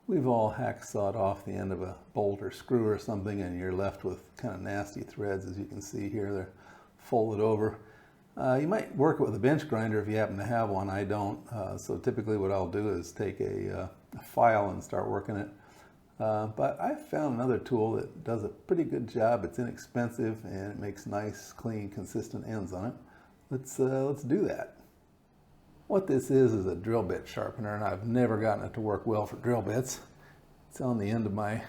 We've all hacksawed off the end of a bolt or screw or something, and you're left with kind of nasty threads. As you can see here, they're folded over. You might work it with a bench grinder if you happen to have one. I don't. So typically what I'll do is take a file and start working it. But I found another tool that does a pretty good job. It's inexpensive and it makes nice, clean, consistent ends on it. Let's do that. What this is a drill bit sharpener, and I've never gotten it to work well for drill bits. It's on the end of my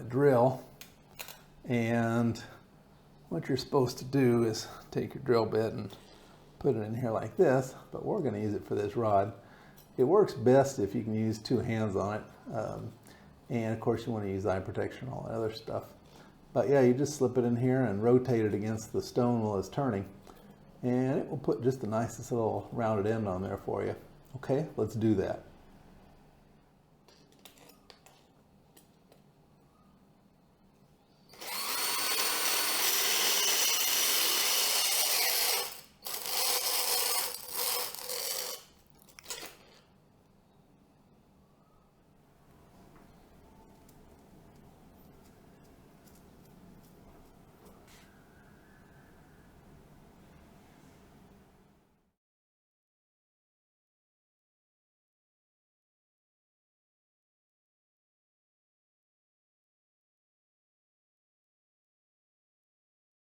drill, and what you're supposed to do is take your drill bit and put it in here like this, but we're going to use it for this rod. It works best if you can use two hands on it, and of course you want to use eye protection and all that other stuff. But yeah, you just slip it in here and rotate it against the stone while it's turning, and it will put just the nicest little rounded end on there for you. Okay, let's do that.